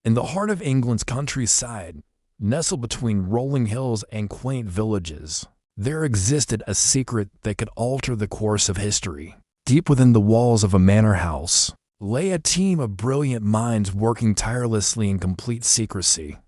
In the heart of England's countryside, nestled between rolling hills and quaint villages, there existed a secret that could alter the course of history. Deep within the walls of a manor house lay a team of brilliant minds working tirelessly in complete secrecy.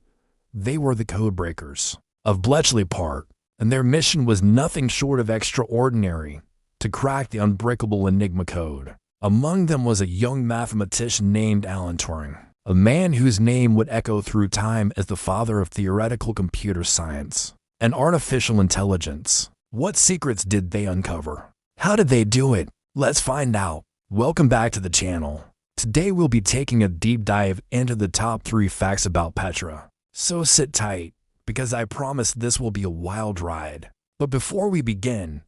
They were the Codebreakers of Bletchley Park, and their mission was nothing short of extraordinary: to crack the unbreakable Enigma code. Among them was a young mathematician named Alan Turing, a man whose name would echo through time as the father of theoretical computer science and artificial intelligence. What secrets did they uncover? How did they do it? Let's find out. Welcome back to the channel. Today we'll be taking a deep dive into the top 3 facts about Petra. So sit tight, because I promise this will be a wild ride. But before we begin,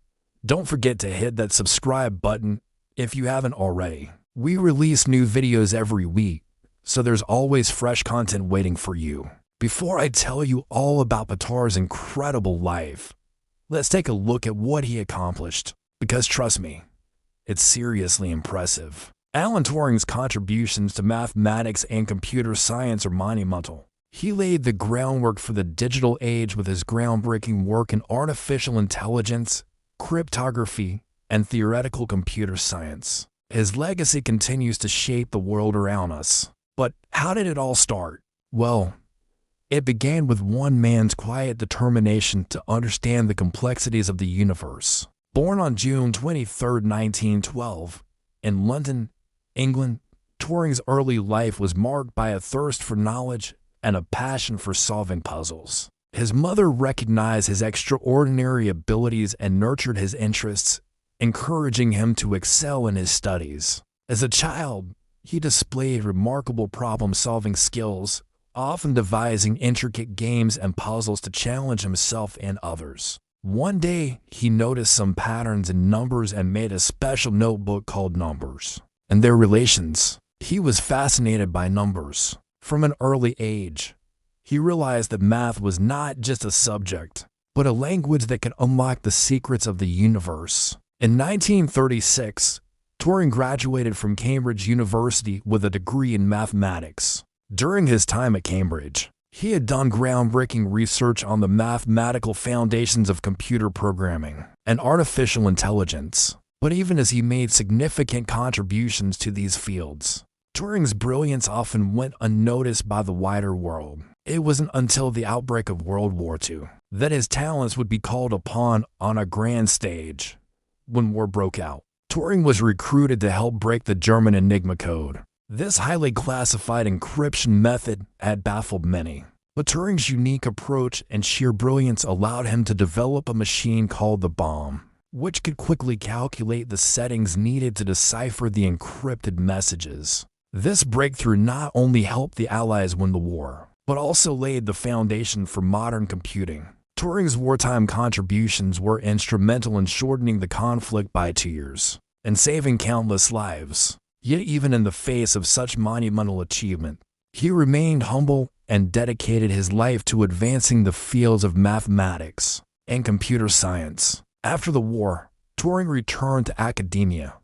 don't forget to hit that subscribe button if you haven't already. We release new videos every week, so there's always fresh content waiting for you. Before I tell you all about Petra's incredible life, let's take a look at what he accomplished, because trust me, it's seriously impressive. Alan Turing's contributions to mathematics and computer science are monumental. He laid the groundwork for the digital age with his groundbreaking work in artificial intelligence, cryptography, and theoretical computer science. His legacy continues to shape the world around us. But how did it all start? Well, it began with one man's quiet determination to understand the complexities of the universe. Born on June 23, 1912, in London, England, Turing's early life was marked by a thirst for knowledge and a passion for solving puzzles. His mother recognized his extraordinary abilities and nurtured his interests, encouraging him to excel in his studies. As a child, he displayed remarkable problem-solving skills, often devising intricate games and puzzles to challenge himself and others. One day, he noticed some patterns in numbers and made a special notebook called Numbers and Their Relations. He was fascinated by numbers. From an early age, he realized that math was not just a subject, but a language that could unlock the secrets of the universe. In 1936, Turing graduated from Cambridge University with a degree in mathematics. During his time at Cambridge, he had done groundbreaking research on the mathematical foundations of computer programming and artificial intelligence. But even as he made significant contributions to these fields, Turing's brilliance often went unnoticed by the wider world. It wasn't until the outbreak of World War II that his talents would be called upon on a grand stage. When war broke out, Turing was recruited to help break the German Enigma code. This highly classified encryption method had baffled many, but Turing's unique approach and sheer brilliance allowed him to develop a machine called the bomb, which could quickly calculate the settings needed to decipher the encrypted messages. This breakthrough not only helped the Allies win the war, but also laid the foundation for modern computing. Turing's wartime contributions were instrumental in shortening the conflict by 2 years and saving countless lives. Yet even in the face of such monumental achievement, he remained humble and dedicated his life to advancing the fields of mathematics and computer science. After the war, Turing returned to academia,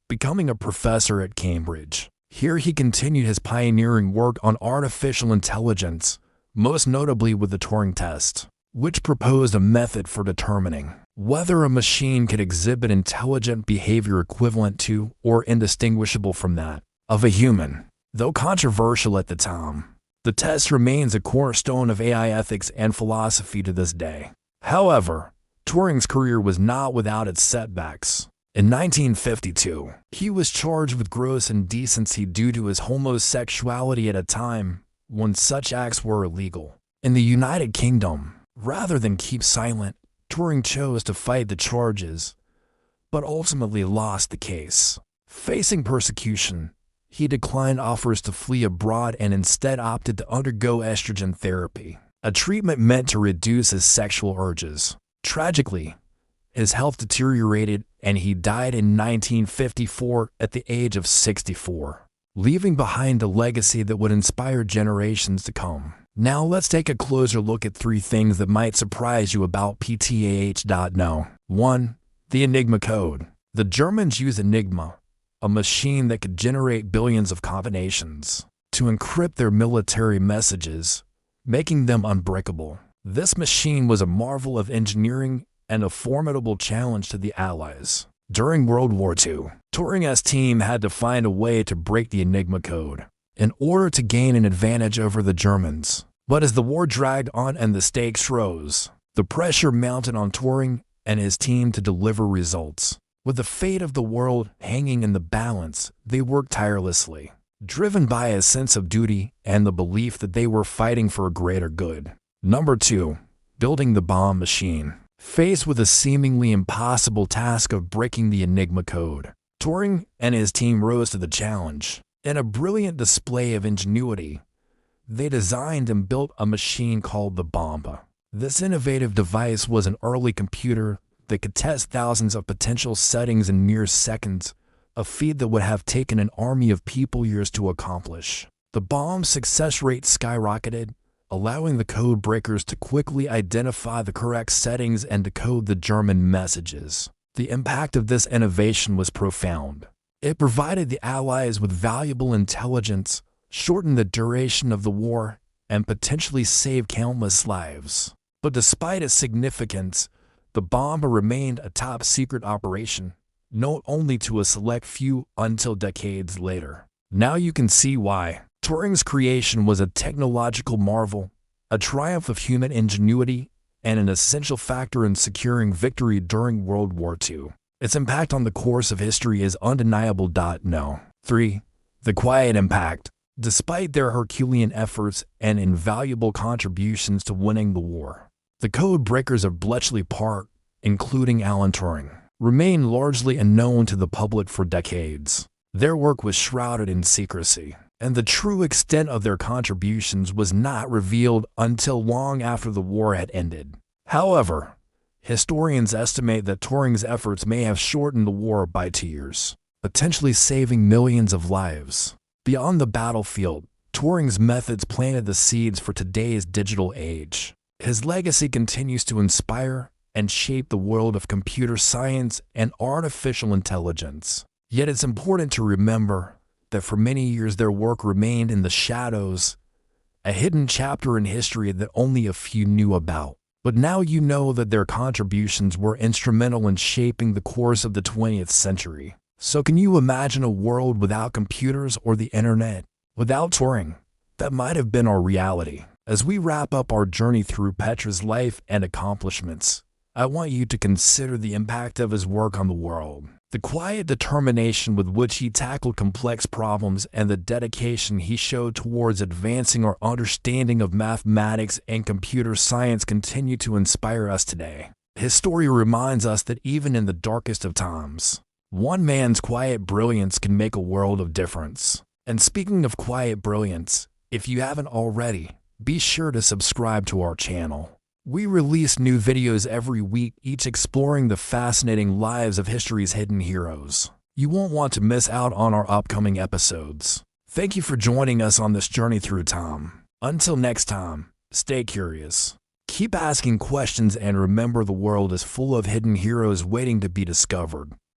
becoming a professor at Cambridge. Here he continued his pioneering work on artificial intelligence, most notably with the Turing test, which proposed a method for determining whether a machine could exhibit intelligent behavior equivalent to or indistinguishable from that of a human. Though controversial at the time, the test remains a cornerstone of AI ethics and philosophy to this day. However, Turing's career was not without its setbacks. In 1952, he was charged with gross indecency due to his homosexuality at a time when such acts were illegal. In the United Kingdom, rather than keep silent, Turing chose to fight the charges, but ultimately lost the case. Facing persecution, he declined offers to flee abroad and instead opted to undergo estrogen therapy, a treatment meant to reduce his sexual urges. Tragically, his health deteriorated and he died in 1954 at the age of 64, leaving behind a legacy that would inspire generations to come. Now let's take a closer look at 3 things that might surprise you about Petra. 1. The Enigma code. The Germans used Enigma, a machine that could generate billions of combinations. to encrypt their military messages, making them unbreakable. This machine was a marvel of engineering and a formidable challenge to the Allies. During World War II, Turing's team had to find a way to break the Enigma code in order to gain an advantage over the Germans. But as the war dragged on and the stakes rose, the pressure mounted on Turing and his team to deliver results. With the fate of the world hanging in the balance, they worked tirelessly, driven by a sense of duty and the belief that they were fighting for a greater good. Number 2. Building the bomb machine. Faced with a seemingly impossible task of breaking the Enigma code, Turing and his team rose to the challenge. In a brilliant display of ingenuity, they designed and built a machine called the bomb. This innovative device was an early computer that could test thousands of potential settings in mere seconds, a feat that would have taken an army of people years to accomplish. The bomb's success rate skyrocketed, allowing the code breakers to quickly identify the correct settings and decode the German messages. The impact of this innovation was profound. It provided the Allies with valuable intelligence, shortened the duration of the war, and potentially saved countless lives. But despite its significance, the bomb remained a top-secret operation, known only to a select few until decades later. Now you can see why. Turing's creation was a technological marvel, a triumph of human ingenuity, and an essential factor in securing victory during World War II. Its impact on the course of history is undeniable. 3. The quiet impact. Despite their Herculean efforts and invaluable contributions to winning the war, the code breakers of Bletchley Park, including Alan Turing, remain largely unknown to the public for decades. Their work was shrouded in secrecy, and the true extent of their contributions was not revealed until long after the war had ended. However, historians estimate that Turing's efforts may have shortened the war by 2 years, potentially saving millions of lives. Beyond the battlefield, Turing's methods planted the seeds for today's digital age. His legacy continues to inspire and shape the world of computer science and artificial intelligence. Yet it's important to remember that for many years their work remained in the shadows, a hidden chapter in history that only a few knew about. But now you know that their contributions were instrumental in shaping the course of the 20th century. So can you imagine a world without computers or the internet? Without Turing, that might have been our reality. As we wrap up our journey through Petra's life and accomplishments, I want you to consider the impact of his work on the world. The quiet determination with which he tackled complex problems and the dedication he showed towards advancing our understanding of mathematics and computer science continue to inspire us today. His story reminds us that even in the darkest of times, one man's quiet brilliance can make a world of difference. And speaking of quiet brilliance, if you haven't already, be sure to subscribe to our channel. We release new videos every week, each exploring the fascinating lives of history's hidden heroes. You won't want to miss out on our upcoming episodes. Thank you for joining us on this journey through time. Until next time, stay curious, keep asking questions, and remember the world is full of hidden heroes waiting to be discovered.